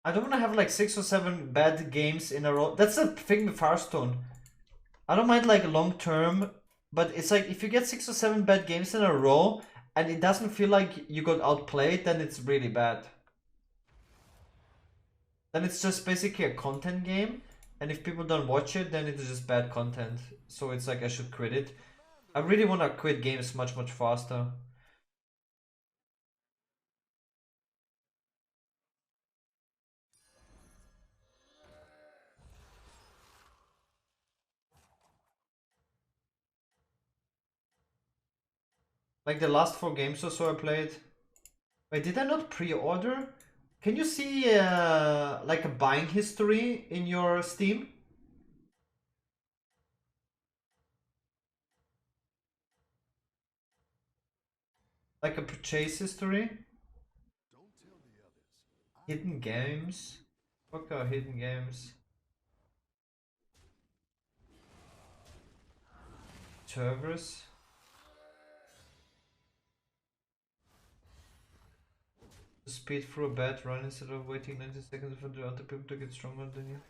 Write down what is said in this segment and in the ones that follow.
I don't want to have like 6 or 7 bad games in a row. That's the thing with Hearthstone. I don't mind like long term, but it's like if you get 6 or 7 bad games in a row and it doesn't feel like you got outplayed, then it's really bad. Then it's just basically a content game, and if people don't watch it, then it's just bad content. So it's like I should quit it. I really want to quit games much faster. Like the last 4 games or so I played. Wait, did I not pre-order? Can you see like a buying history in your Steam? Like a purchase history? Hidden games? What are hidden games? Servers? Speed through a bad run instead of waiting 90 seconds for the other people to get stronger than you.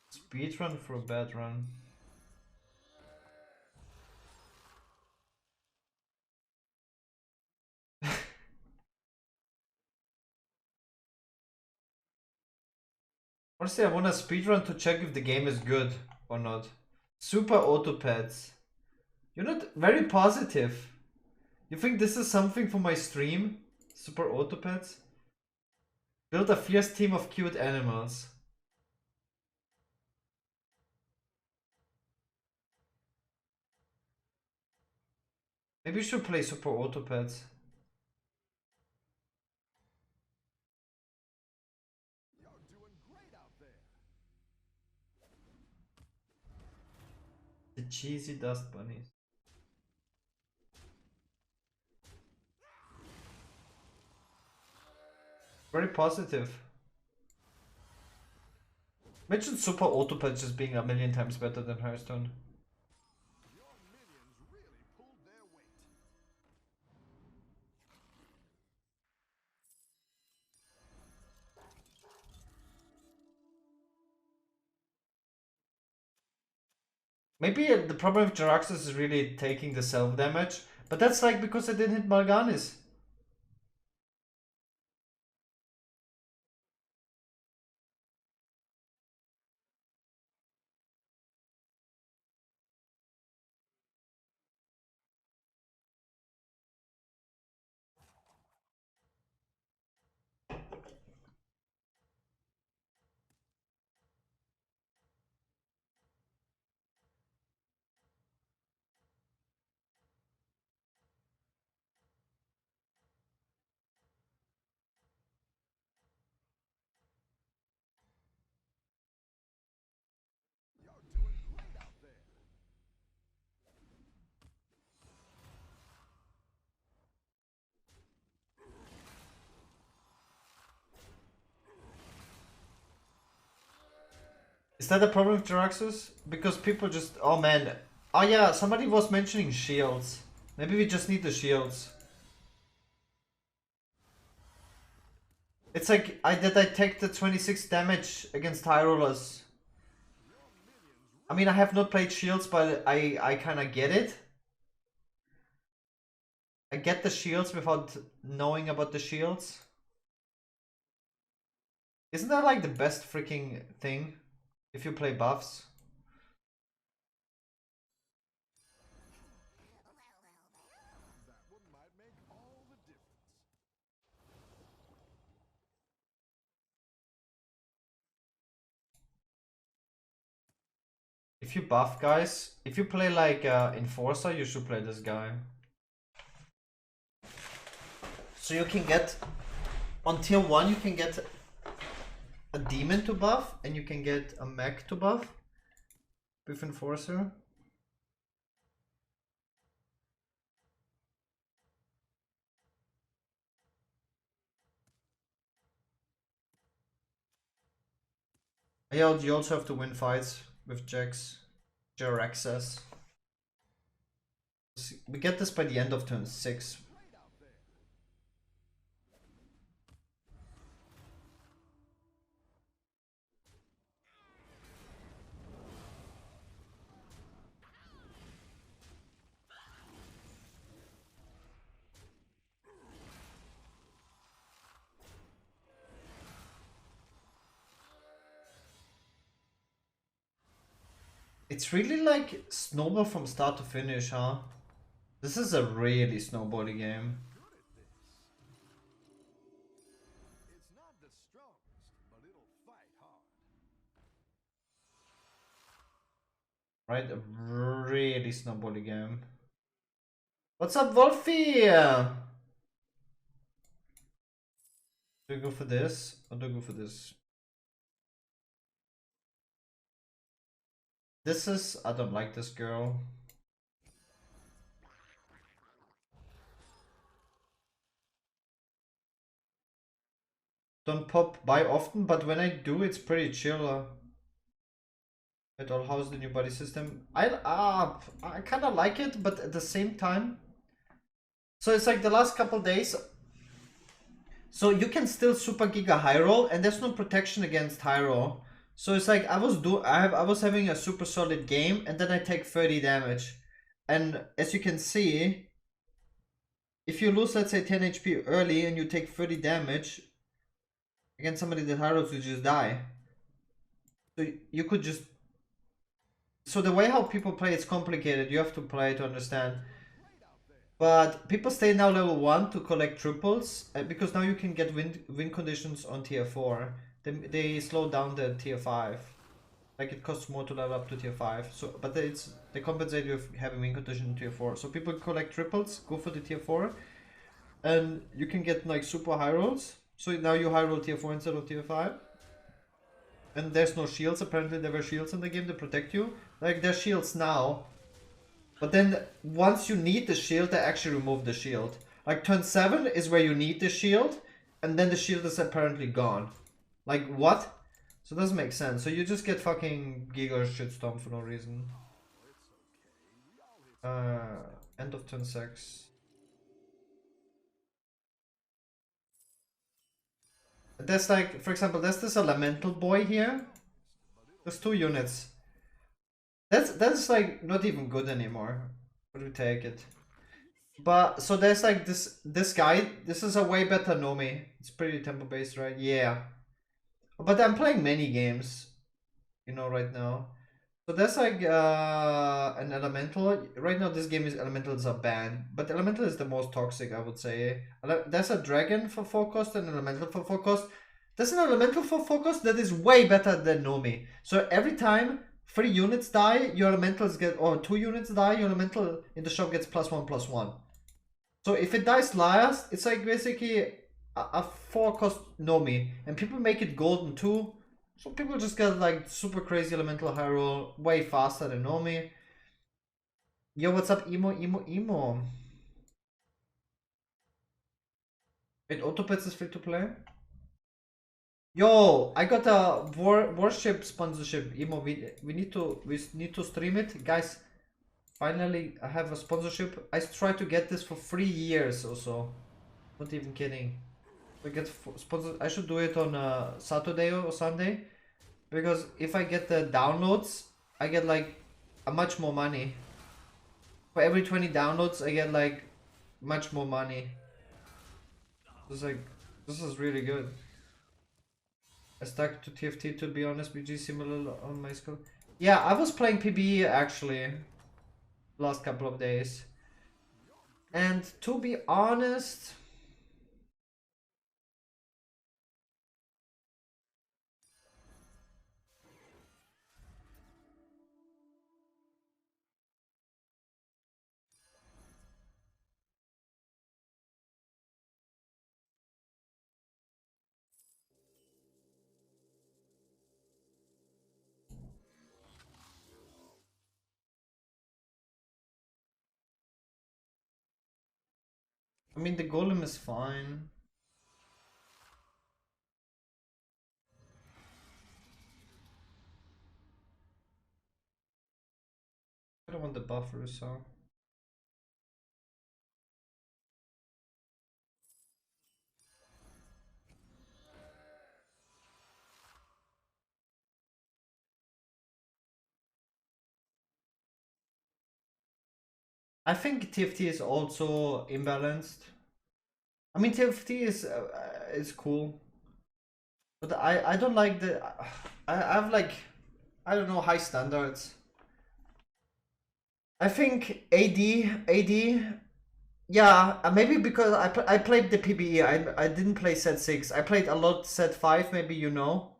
Speed run for a bad run. Honestly, I want a speedrun to check if the game is good or not. Super autopads. You're not very positive. You think this is something for my stream? Super autopads? Build a fierce team of cute animals. Maybe you should play super autopads. The cheesy dust bunnies. Very positive. Imagine super autopads just being a million times better than Hearthstone. Maybe the problem with Jaraxxus is really taking the self damage, but that's like because I didn't hit Mal'Ganis. Is that a problem with Jaraxxus? Because people just... Oh man. Oh yeah, somebody was mentioning shields. Maybe we just need the shields. It's like, did I take the 26 damage against High Rollers? I mean, I have not played shields, but I kinda get it. I get the shields without knowing about the shields. Isn't that like the best freaking thing? If you play buffs? If you buff guys, if you play like Enforcer, you should play this guy. So you can get, on tier 1 you can get a demon to buff, and you can get a mech to buff with Enforcer. Yeah, you also have to win fights with Jaraxxus. We get this by the end of turn 6. It's really like snowball from start to finish, huh? This is a really snowbally game. Right? A really snowbally game. What's up, Wolfie? Do you go for this? Or do you go for this? This is... I don't like this girl. Don't pop by often, but when I do, it's pretty chill. At all, how's the new body system? I kind of like it, but at the same time... So it's like the last couple days... So you can still super giga high roll, and there's no protection against high roll. So it's like I was having a super solid game, and then I take 30 damage. And as you can see, if you lose, let's say, 10 HP early and you take 30 damage against somebody that high rolls, you just die. So you could just... So the way how people play, it's complicated. You have to play to understand. But people stay now level 1 to collect triples, because now you can get win conditions on tier 4. They slow down the tier 5. Like it costs more to level up to tier 5. So, but they compensate with having win condition in tier 4. So people collect triples, go for the tier 4, and you can get like super high rolls. So now you high roll tier 4 instead of tier 5. And there's no shields. Apparently there were shields in the game to protect you. Like there's shields now. But then once you need the shield, they actually remove the shield. Like turn 7 is where you need the shield, and then the shield is apparently gone. Like what? So it doesn't make sense. So you just get fucking giga shitstorm for no reason. End of turn 6. There's like, for example, there's this elemental boy here. There's 2 units. That's like not even good anymore. But we take it. But so there's like this guy. This is a way better Nomi. It's pretty tempo based, right? Yeah. But I'm playing many games, you know, right now. So there's like an elemental. Right now this game is elementals are banned, but elemental is the most toxic, I would say. There's a dragon for 4 cost and an elemental for 4 cost. There's an elemental for 4 cost that is way better than Nomi. So every time 3 units die, your elementals get, or 2 units die, your elemental in the shop gets +1/+1. So if it dies last, it's like basically a 4 cost Nomi. And people make it golden too. So people just get like super crazy elemental high roll way faster than Nomi. Yo, what's up, emo? Wait, Autopets is free to play? Yo, I got a warship sponsorship, emo. We need to stream it, guys. Finally, I have a sponsorship. I tried to get this for 3 years or so. Not even kidding. I get sponsored. I should do it on Saturday or Sunday, because if I get the downloads, I get like a much more money. For every 20 downloads, I get like much more money. It's like, this is really good. I stuck to TFT, to be honest. BG similar on my school. Yeah, I was playing PBE actually last couple of days, and to be honest, I mean, the golem is fine. I don't want the buffer, so. I think TFT is also imbalanced. I mean, TFT is cool, but I don't like the. I have like, I don't know, high standards. I think AD. Yeah, maybe because I played the PBE. I didn't play set 6. I played a lot set 5, maybe you know.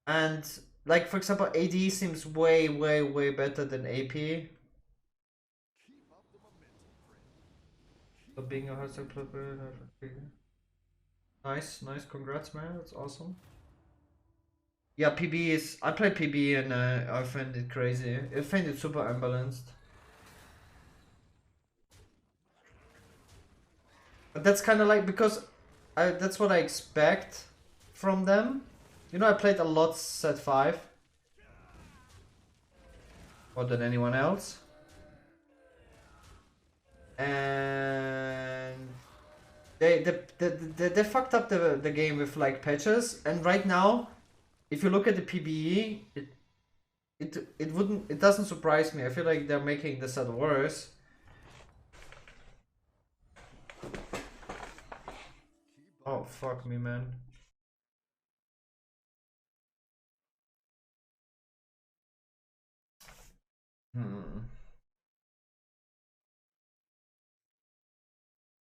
And like for example, AD seems way better than AP. But being a hardstyle player, nice, congrats, man. That's awesome. Yeah, PB is. I played PB and I find it crazy. I find it super unbalanced. But that's kind of like because that's what I expect from them. You know, I played a lot set 5 more than anyone else, and they fucked up the game with like patches. And right now, if you look at the PBE, it doesn't surprise me. I feel like they're making the set worse. Oh fuck me, man.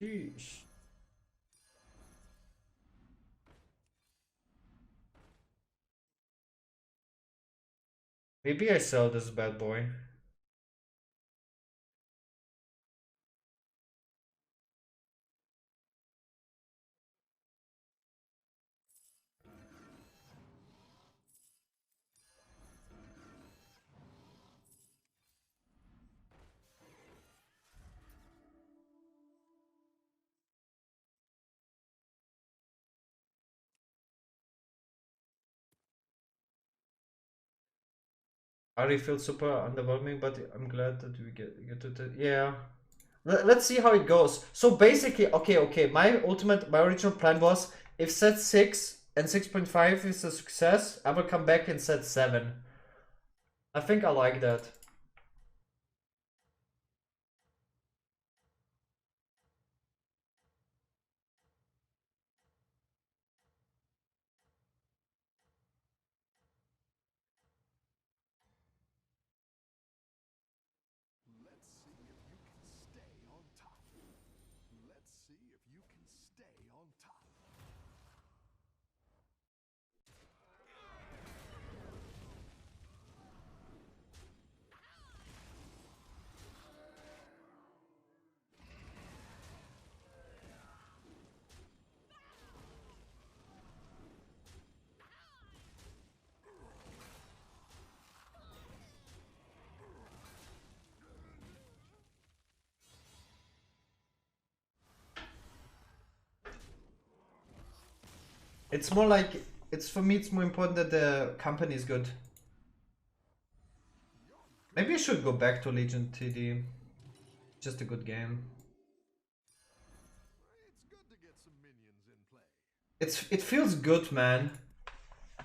Sheesh. Maybe I sell this bad boy. Ari feels super underwhelming, but I'm glad that we get to the, yeah. Let's see how it goes. So basically, okay. My original plan was if set 6 and 6.5 is a success, I will come back in set 7. I think I like that. It's more like, it's for me, it's more important that the company is good. Maybe I should go back to Legion TD. Just a good game. It feels good, man,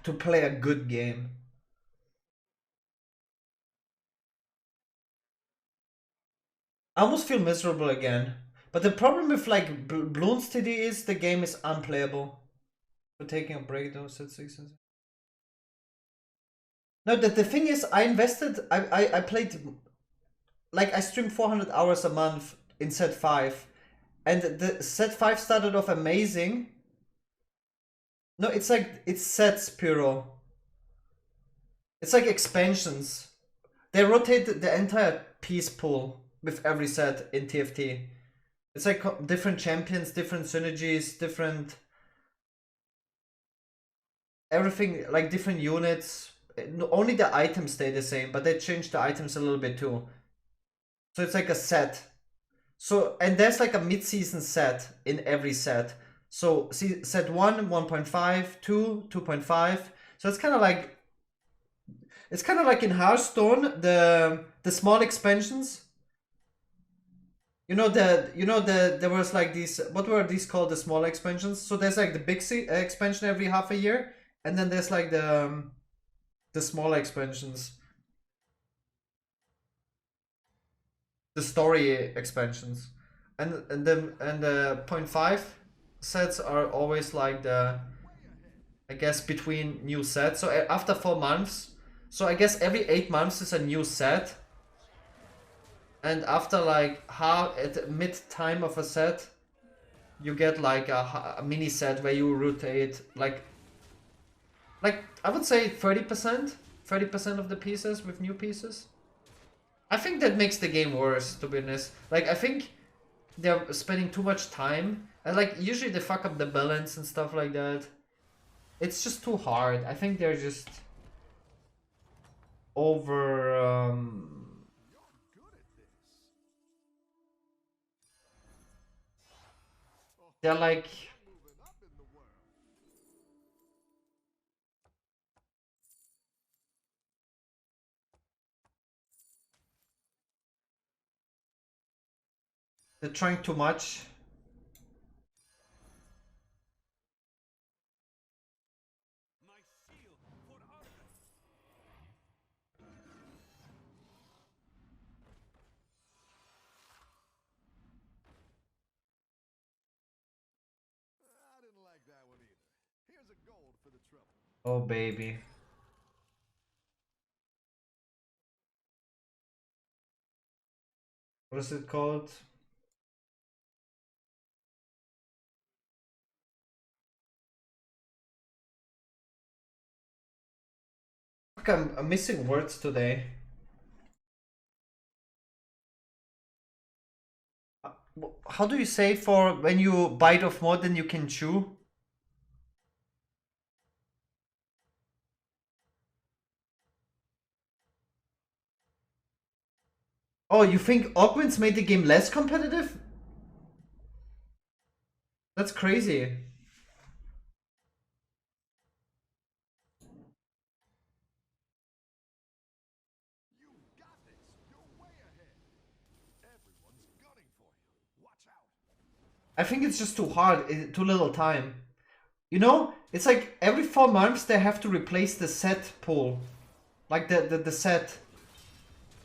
to play a good game. I almost feel miserable again. But the problem with like Bloons TD is the game is unplayable. For taking a break though, set 6. No, the thing is, I invested, I played, like I streamed 400 hours a month in set 5. And the set 5 started off amazing. No, it's like, it's sets, Pyro. It's like expansions. They rotate the entire piece pool with every set in TFT. It's like different champions, different synergies, different... everything, like different units. Only the items stay the same, but they change the items a little bit too. So it's like a set. So, and there's like a mid-season set in every set. So see, set 1, 1.5, 2, 2.5. So it's kind of like, it's kind of like in Hearthstone, the small expansions. There was like these, what were these called, the small expansions? So there's like the big expansion every half a year, and then there's like the smaller expansions. The story expansions. And the 0.5 sets are always like the, I guess, between new sets. So after 4 months, So I guess every 8 months is a new set. And after like half at mid time of a set, you get like a mini set where you rotate like I would say 30%, 30% of the pieces with new pieces. I think that makes the game worse, to be honest. Like I think they're spending too much time, and like usually they fuck up the balance and stuff like that. It's just too hard. I think they're just over. They're like. They're trying too much. Oh baby. What is it called? Fuck, I'm missing words today. How do you say for when you bite off more than you can chew? Oh, you think augments made the game less competitive? That's crazy. I think it's just too hard, too little time. You know, it's like every 4 months they have to replace the set pool. Like the set,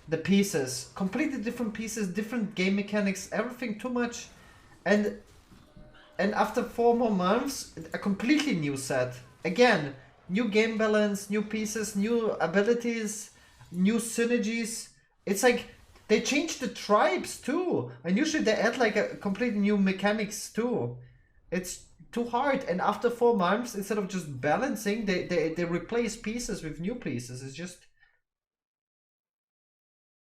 the pieces. Completely different pieces, different game mechanics, everything too much. And after 4 more months, a completely new set. Again, new game balance, new pieces, new abilities, new synergies. It's like they changed the tribes too, and usually they add like a completely new mechanics too. It's too hard, and after 4 months, instead of just balancing, they replace pieces with new pieces. It's just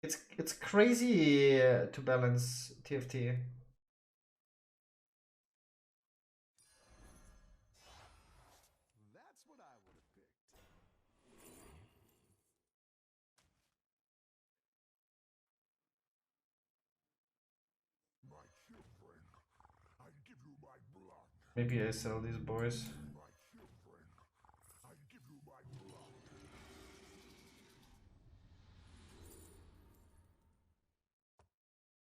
it's crazy to balance TFT. Maybe I sell these boys.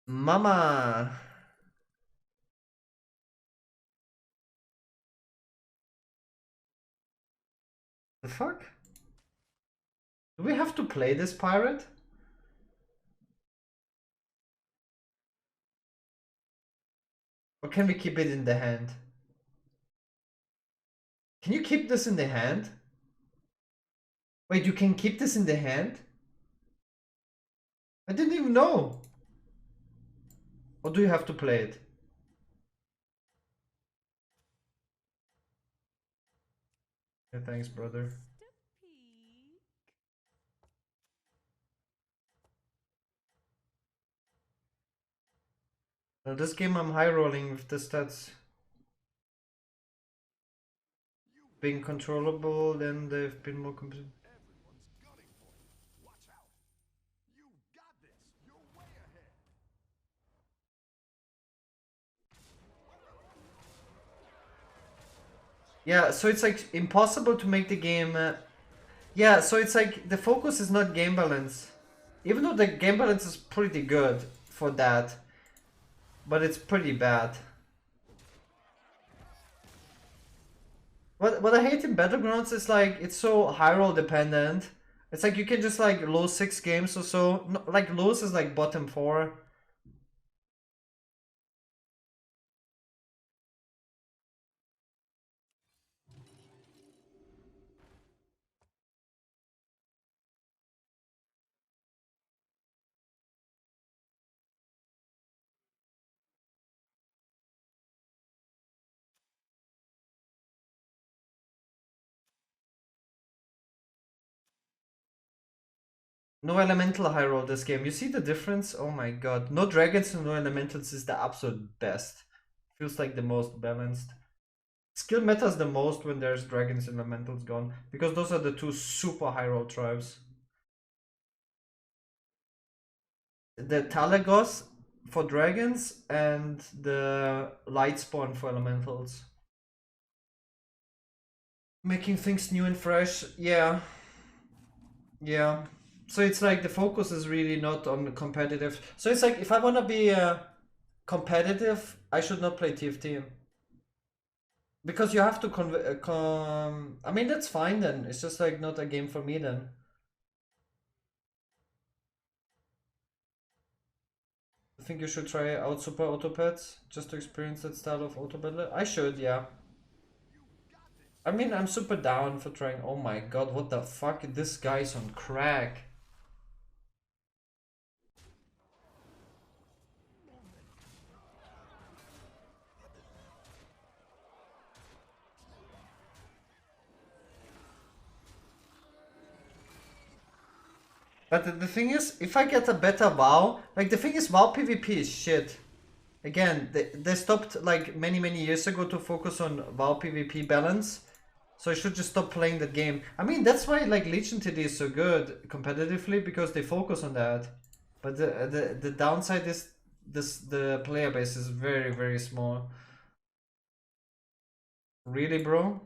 Mama! The fuck? Do we have to play this pirate? Or can we keep it in the hand? Can you keep this in the hand? Wait, you can keep this in the hand? I didn't even know. Or do you have to play it? Yeah, thanks, brother. Now this game I'm high rolling with the stats being controllable, then they've been more competitive. Yeah, so it's like impossible to make the game. Yeah, so it's like the focus is not game balance. Even though the game balance is pretty good for that, but it's pretty bad. What I hate in Battlegrounds is like it's so high roll dependent. It's like you can just like lose 6 games or so. No, like lose is like bottom 4. No elemental high roll this game. You see the difference? Oh my god. No dragons and no elementals is the absolute best. Feels like the most balanced. Skill matters the most when there's dragons and elementals gone, because those are the two super high roll tribes. The Talagos for dragons and the Lightspawn for elementals. Making things new and fresh, yeah. Yeah. So it's like the focus is really not on competitive. So it's like if I wanna be competitive, I should not play TFT. Because you have to I mean, that's fine then. It's just like not a game for me then. I think you should try out Super Autopads just to experience that style of auto battle. I should, yeah. I mean, I'm super down for trying. Oh my god, what the fuck? This guy's on crack. But the thing is, if I get a better WoW, like the thing is, WoW PvP is shit. Again, they stopped like many years ago to focus on WoW PvP balance. So I should just stop playing that game. I mean, that's why like Legion TD is so good competitively, because they focus on that. But the downside is the player base is very small. Really, bro?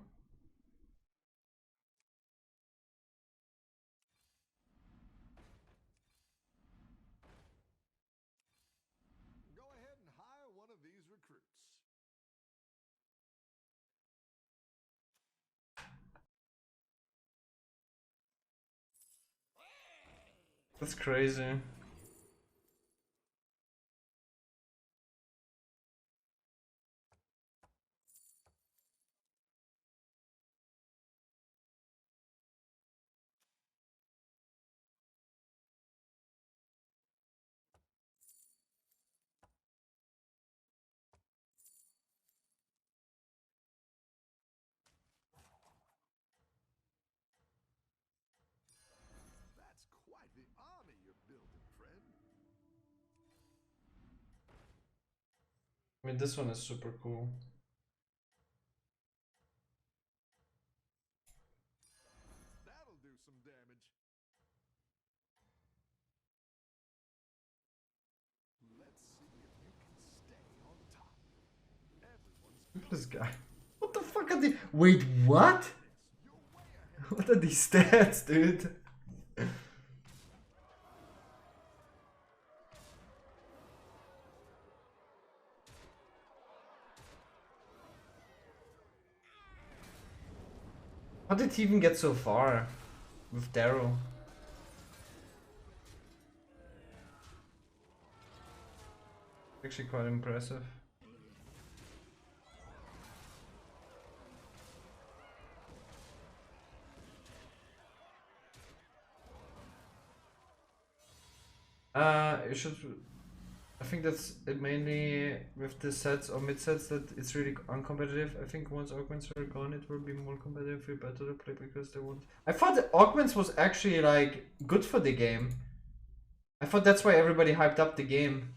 Go ahead and hire one of these recruits. That's crazy. That's quite the army you're building, friend. I mean, this one is super cool. That'll do some damage. Let's see if you can stay on top. Everyone's Look at this guy. What the fuck are they? Wait, what? you're way ahead. What are these stats, dude? How did he even get so far with Daryl? Actually quite impressive. You should. I think that's it mainly with the sets or mid sets that it's really uncompetitive. I think once augments are gone, it will be more competitive, be better to play because they won't. I thought the augments was actually like good for the game. I thought that's why everybody hyped up the game.